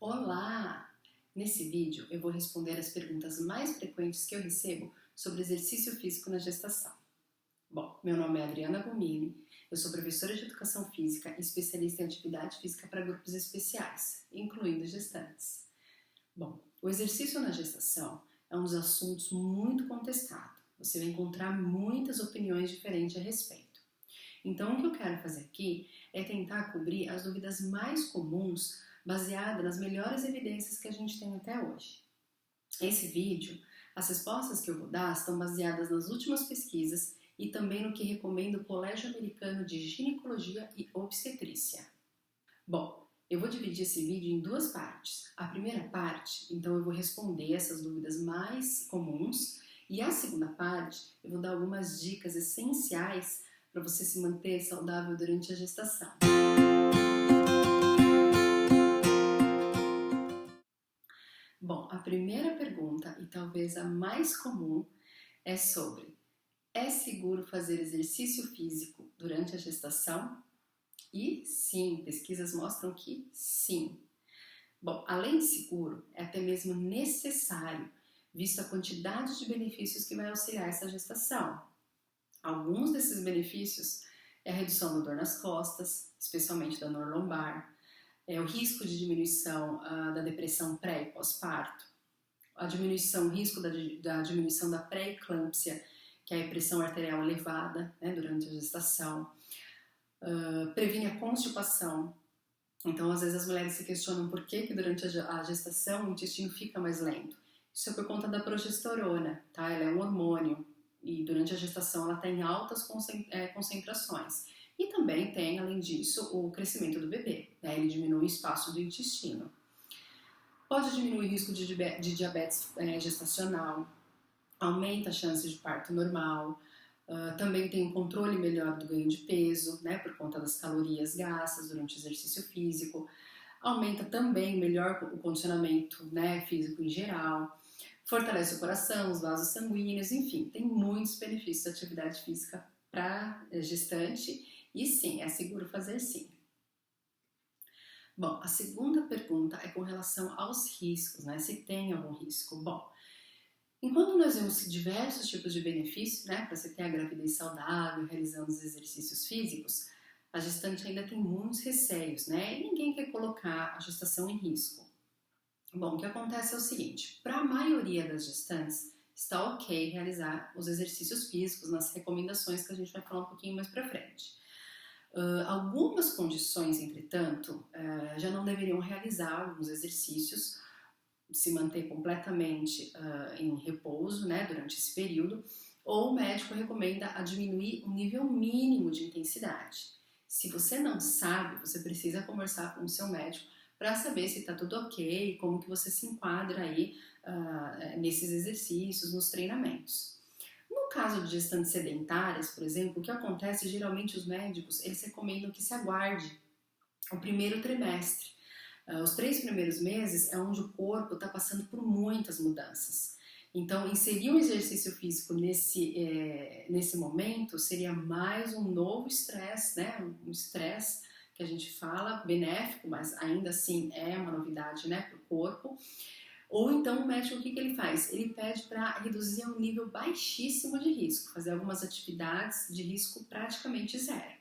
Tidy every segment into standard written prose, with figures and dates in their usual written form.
Olá! Nesse vídeo eu vou responder as perguntas mais frequentes que eu recebo sobre exercício físico na gestação. Bom, meu nome é Adriana Gomini, eu sou professora de Educação Física e especialista em atividade física para grupos especiais, incluindo gestantes. Bom, o exercício na gestação é um dos assuntos muito contestado. Você vai encontrar muitas opiniões diferentes a respeito. Então, o que eu quero fazer aqui é tentar cobrir as dúvidas mais comuns baseada nas melhores evidências que a gente tem até hoje. Esse vídeo, as respostas que eu vou dar estão baseadas nas últimas pesquisas e também no que recomenda o Colégio Americano de Ginecologia e Obstetrícia. Bom, eu vou dividir esse vídeo em duas partes. A primeira parte, então eu vou responder essas dúvidas mais comuns, e a segunda parte eu vou dar algumas dicas essenciais para você se manter saudável durante a gestação. Bom, a primeira pergunta, e talvez a mais comum, é sobre: é seguro fazer exercício físico durante a gestação? E sim, pesquisas mostram que sim. Bom, além de seguro, é até mesmo necessário, visto a quantidade de benefícios que vai auxiliar essa gestação. Alguns desses benefícios é a redução da dor nas costas, especialmente da dor lombar, o risco de diminuição da depressão pré e pós-parto, o risco da diminuição da pré-eclâmpsia, que é a pressão arterial elevada, durante a gestação, previne a constipação. Então, às vezes as mulheres se questionam por que durante a gestação o intestino fica mais lento. Isso é por conta da progesterona, tá? Ela é um hormônio e durante a gestação ela tem altas concentrações. E também tem, além disso, o crescimento do bebê, ele diminui o espaço do intestino. Pode diminuir o risco de diabetes gestacional, aumenta a chance de parto normal, também tem um controle melhor do ganho de peso, por conta das calorias gastas durante o exercício físico, aumenta também melhor o condicionamento físico em geral, fortalece o coração, os vasos sanguíneos, enfim, tem muitos benefícios da atividade física para gestante. E sim, é seguro fazer sim. Bom, a segunda pergunta é com relação aos riscos, se tem algum risco. Bom, enquanto nós vemos diversos tipos de benefícios, para você ter a gravidez saudável, realizando os exercícios físicos, a gestante ainda tem muitos receios, e ninguém quer colocar a gestação em risco. Bom, o que acontece é o seguinte: para a maioria das gestantes, está ok realizar os exercícios físicos nas recomendações que a gente vai falar um pouquinho mais para frente. Algumas condições, entretanto, já não deveriam realizar alguns exercícios, se manter completamente em repouso durante esse período, ou o médico recomenda a diminuir o nível mínimo de intensidade. Se você não sabe, você precisa conversar com o seu médico para saber se está tudo ok, como que você se enquadra aí nesses exercícios, nos treinamentos. No caso de gestantes sedentárias, por exemplo, o que acontece, geralmente os médicos, eles recomendam que se aguarde o primeiro trimestre. Os 3 primeiros meses é onde o corpo está passando por muitas mudanças. Então, inserir um exercício físico nesse momento seria mais um novo estresse, um estresse que a gente fala benéfico, mas ainda assim é uma novidade para o corpo. Ou então o médico, o que ele faz? Ele pede para reduzir a um nível baixíssimo de risco, fazer algumas atividades de risco praticamente zero.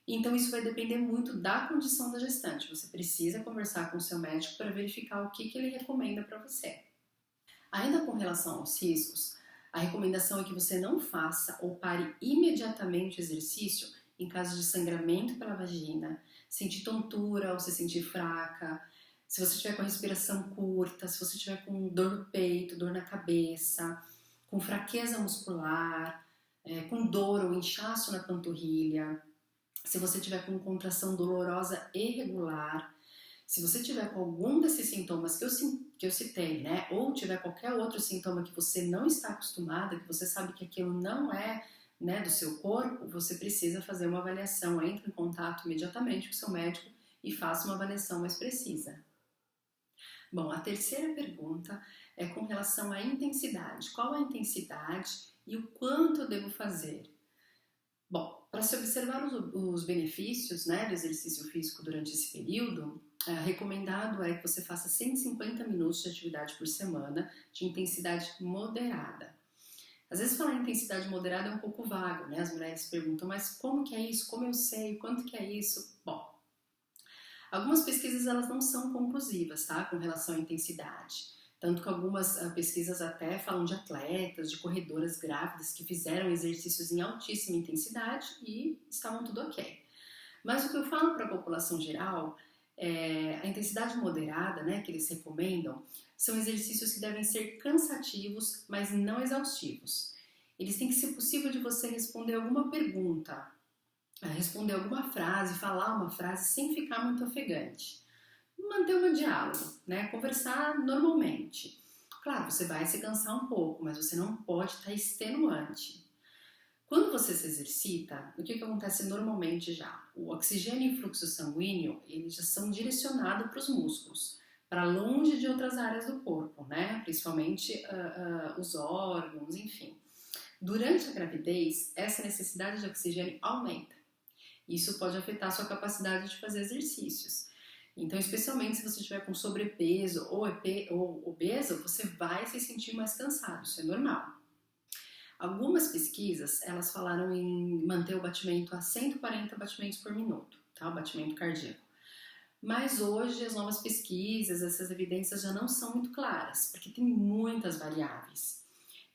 Então isso vai depender muito da condição da gestante. Você precisa conversar com o seu médico para verificar o que ele recomenda para você. Ainda com relação aos riscos, a recomendação é que você não faça ou pare imediatamente o exercício em caso de sangramento pela vagina, sentir tontura ou se sentir fraca, se você estiver com a respiração curta, se você estiver com dor no peito, dor na cabeça, com fraqueza muscular, com dor ou inchaço na panturrilha, se você estiver com contração dolorosa irregular, se você tiver com algum desses sintomas que eu citei, ou tiver qualquer outro sintoma que você não está acostumada, que você sabe que aquilo não é do seu corpo, você precisa fazer uma avaliação, entre em contato imediatamente com o seu médico e faça uma avaliação mais precisa. Bom, a terceira pergunta é com relação à intensidade. Qual a intensidade e o quanto eu devo fazer? Bom, para se observar os benefícios, né, do exercício físico durante esse período, recomendado é que você faça 150 minutos de atividade por semana de intensidade moderada. Às vezes falar em intensidade moderada é um pouco vago, né? As mulheres perguntam, mas como que é isso? Como eu sei? Quanto que é isso? Bom, algumas pesquisas elas não são conclusivas, tá? Com relação à intensidade. Tanto que algumas pesquisas até falam de atletas, de corredoras grávidas que fizeram exercícios em altíssima intensidade e estavam tudo ok. Mas o que eu falo para a população geral a intensidade moderada, né, que eles recomendam, são exercícios que devem ser cansativos, mas não exaustivos. Eles têm que ser possível de você responder alguma pergunta, responder alguma frase, falar uma frase sem ficar muito ofegante. Manter um diálogo, né, conversar normalmente. Claro, você vai se cansar um pouco, mas você não pode estar extenuante. Quando você se exercita, o que acontece normalmente já? O oxigênio e o fluxo sanguíneo, eles já são direcionados para os músculos, para longe de outras áreas do corpo, né? Principalmente os órgãos, enfim. Durante a gravidez, essa necessidade de oxigênio aumenta. Isso pode afetar a sua capacidade de fazer exercícios. Então, especialmente se você estiver com sobrepeso ou obeso, você vai se sentir mais cansado, isso é normal. Algumas pesquisas, elas falaram em manter o batimento a 140 batimentos por minuto, tá? O batimento cardíaco. Mas hoje as novas pesquisas, essas evidências já não são muito claras, porque tem muitas variáveis.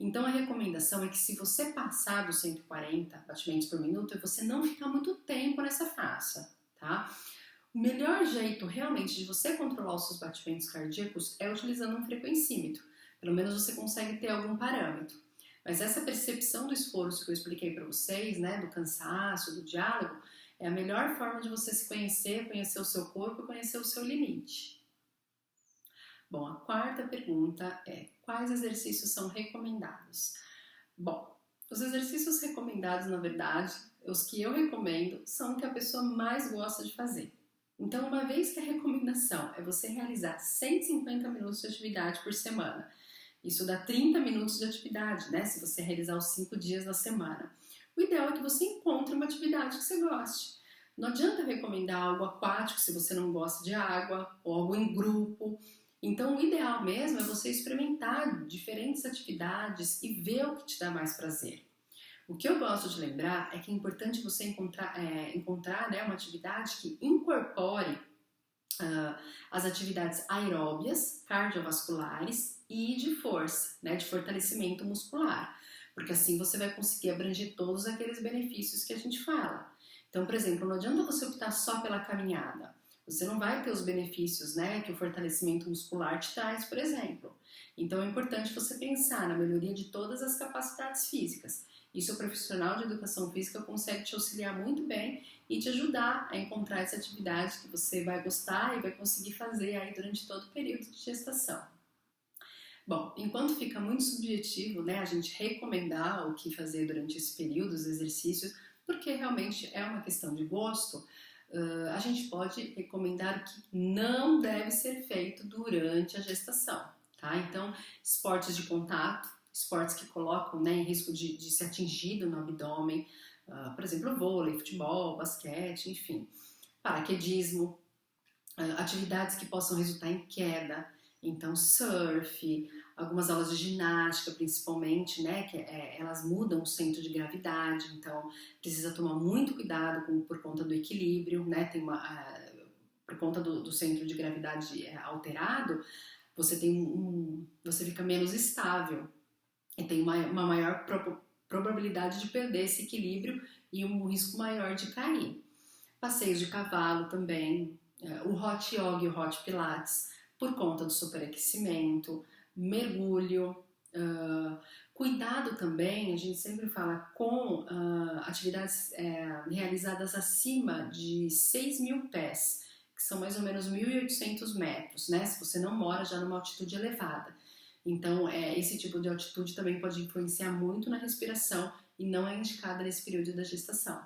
Então a recomendação é que se você passar dos 140 batimentos por minuto, você não ficar muito tempo nessa faixa, tá? O melhor jeito realmente de você controlar os seus batimentos cardíacos é utilizando um frequencímetro. Pelo menos você consegue ter algum parâmetro. Mas essa percepção do esforço que eu expliquei para vocês, né, do cansaço, do diálogo, é a melhor forma de você se conhecer, conhecer o seu corpo e conhecer o seu limite. Bom, a quarta pergunta é: quais exercícios são recomendados? Bom, os exercícios recomendados, na verdade, os que eu recomendo, são o que a pessoa mais gosta de fazer. Então, uma vez que a recomendação é você realizar 150 minutos de atividade por semana, isso dá 30 minutos de atividade, né? Se você realizar os 5 dias na semana. O ideal é que você encontre uma atividade que você goste. Não adianta recomendar algo aquático se você não gosta de água, ou algo em grupo. Então, o ideal mesmo é você experimentar diferentes atividades e ver o que te dá mais prazer. O que eu gosto de lembrar é que é importante você encontrar né, uma atividade que incorpore as atividades aeróbias, cardiovasculares e de força, né, de fortalecimento muscular, porque assim você vai conseguir abranger todos aqueles benefícios que a gente fala. Então, por exemplo, não adianta você optar só pela caminhada, você não vai ter os benefícios, né, que o fortalecimento muscular te traz, por exemplo. Então, é importante você pensar na melhoria de todas as capacidades físicas. Isso o profissional de educação física consegue te auxiliar muito bem e te ajudar a encontrar essa atividade que você vai gostar e vai conseguir fazer aí durante todo o período de gestação. Bom, enquanto fica muito subjetivo, né, a gente recomendar o que fazer durante esse período, os exercícios, porque realmente é uma questão de gosto, a gente pode recomendar o que não deve ser feito durante a gestação, tá? Então, esportes de contato, esportes que colocam, né, em risco de ser atingido no abdômen, por exemplo, vôlei, futebol, basquete, enfim, paraquedismo, atividades que possam resultar em queda, então surf, algumas aulas de ginástica principalmente, né, que elas mudam o centro de gravidade, então precisa tomar muito cuidado por conta do equilíbrio, né, por conta do centro de gravidade alterado, você fica menos estável e tem uma maior probabilidade de perder esse equilíbrio e um risco maior de cair. Passeios de cavalo também, o hot yoga e o hot pilates, por conta do superaquecimento, mergulho, cuidado também, a gente sempre fala com atividades realizadas acima de 6.000 pés, que são mais ou menos 1.800 metros, né? Se você não mora já numa altitude elevada. Então, esse tipo de altitude também pode influenciar muito na respiração e não é indicada nesse período da gestação.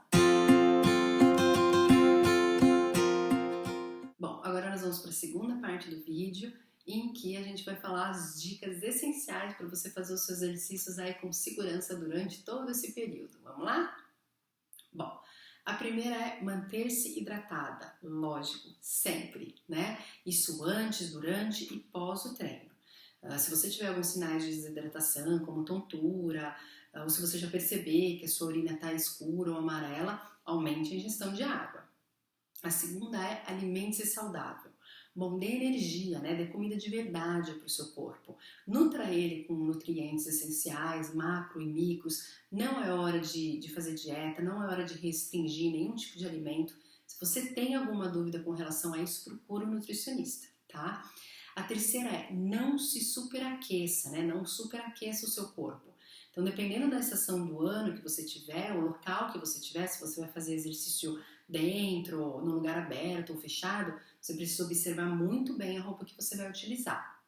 Bom, agora nós vamos para a segunda parte do vídeo, em que a gente vai falar as dicas essenciais para você fazer os seus exercícios aí com segurança durante todo esse período. Vamos lá? Bom, a primeira é manter-se hidratada, lógico, sempre, né? Isso antes, durante e pós o treino. Se você tiver alguns sinais de desidratação, como tontura, ou se você já perceber que a sua urina está escura ou amarela, aumente a ingestão de água. A segunda é alimente-se saudável. Bom, dê energia, né? Dê comida de verdade para o seu corpo. Nutra ele com nutrientes essenciais, macro e micros. Não é hora de fazer dieta, não é hora de restringir nenhum tipo de alimento. Se você tem alguma dúvida com relação a isso, procure um nutricionista, tá? A terceira é não se superaqueça, né? Não superaqueça o seu corpo. Então, dependendo da estação do ano que você tiver, o local que você tiver, se você vai fazer exercício dentro, num lugar aberto ou fechado, você precisa observar muito bem a roupa que você vai utilizar.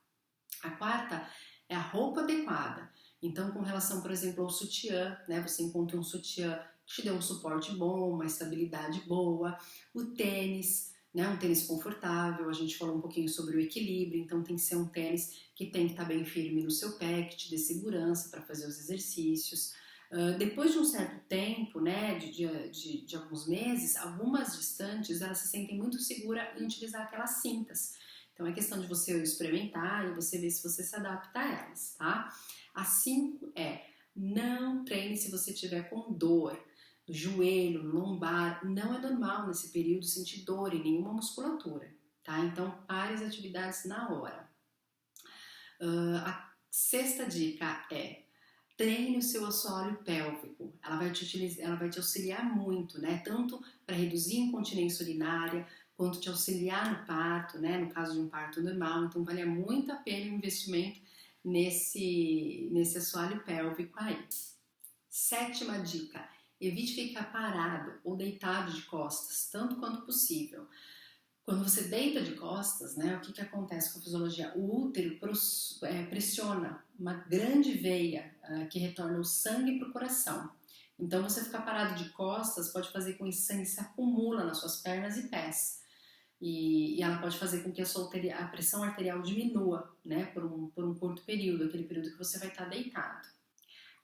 A quarta é a roupa adequada. Então, com relação, por exemplo, ao sutiã, né? Você encontra um sutiã que te dê um suporte bom, uma estabilidade boa. O tênis, né? Um tênis confortável. A gente falou um pouquinho sobre o equilíbrio, então tem que ser um tênis que tem que estar bem firme no seu pé, que te dê segurança para fazer os exercícios. Depois de um certo tempo, né, de alguns meses, algumas gestantes elas se sentem muito seguras em utilizar aquelas cintas. Então é questão de você experimentar e você ver se você se adapta a elas, tá? A 5 é não treine se você tiver com dor no joelho, no lombar. Não é normal nesse período sentir dor em nenhuma musculatura, tá? Então pare as atividades na hora. A sexta dica é treine o seu assoalho pélvico. Ela vai te auxiliar muito, né? Tanto para reduzir a incontinência urinária, quanto te auxiliar no parto, né? No caso de um parto normal. Então vale muito a pena o investimento nesse assoalho pélvico aí. Sétima dica: evite ficar parado ou deitado de costas, tanto quanto possível. Quando você deita de costas, né, o que acontece com a fisiologia? O útero pressiona uma grande veia que retorna o sangue para o coração. Então, você ficar parado de costas pode fazer com que o sangue se acumula nas suas pernas e pés. E ela pode fazer com que a pressão arterial diminua, né, por um curto período, aquele período que você vai estar deitado.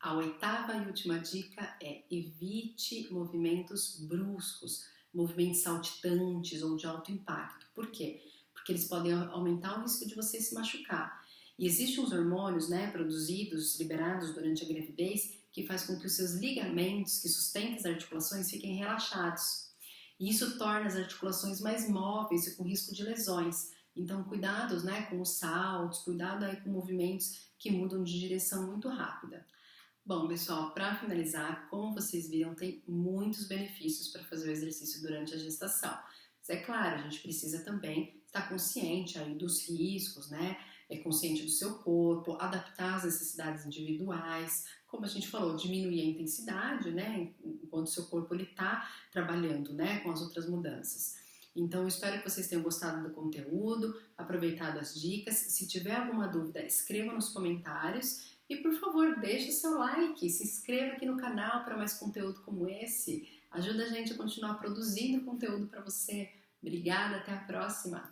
A oitava e última dica é evite movimentos bruscos, movimentos saltitantes ou de alto impacto. Por quê? Porque eles podem aumentar o risco de você se machucar. E existem uns hormônios, né, produzidos, liberados durante a gravidez, que faz com que os seus ligamentos que sustentam as articulações fiquem relaxados. E isso torna as articulações mais móveis e com risco de lesões. Então, cuidados, né, com os saltos, cuidado aí com movimentos que mudam de direção muito rápida. Bom, pessoal, para finalizar, como vocês viram, tem muitos benefícios para fazer o exercício durante a gestação. Mas é claro, a gente precisa também estar consciente aí dos riscos, né? Consciente do seu corpo, adaptar as necessidades individuais, como a gente falou, diminuir a intensidade, né? Enquanto o seu corpo está trabalhando, né? Com as outras mudanças. Então, eu espero que vocês tenham gostado do conteúdo, aproveitado as dicas. Se tiver alguma dúvida, escreva nos comentários. E por favor, deixe o seu like, se inscreva aqui no canal para mais conteúdo como esse. Ajuda a gente a continuar produzindo conteúdo para você. Obrigada, até a próxima!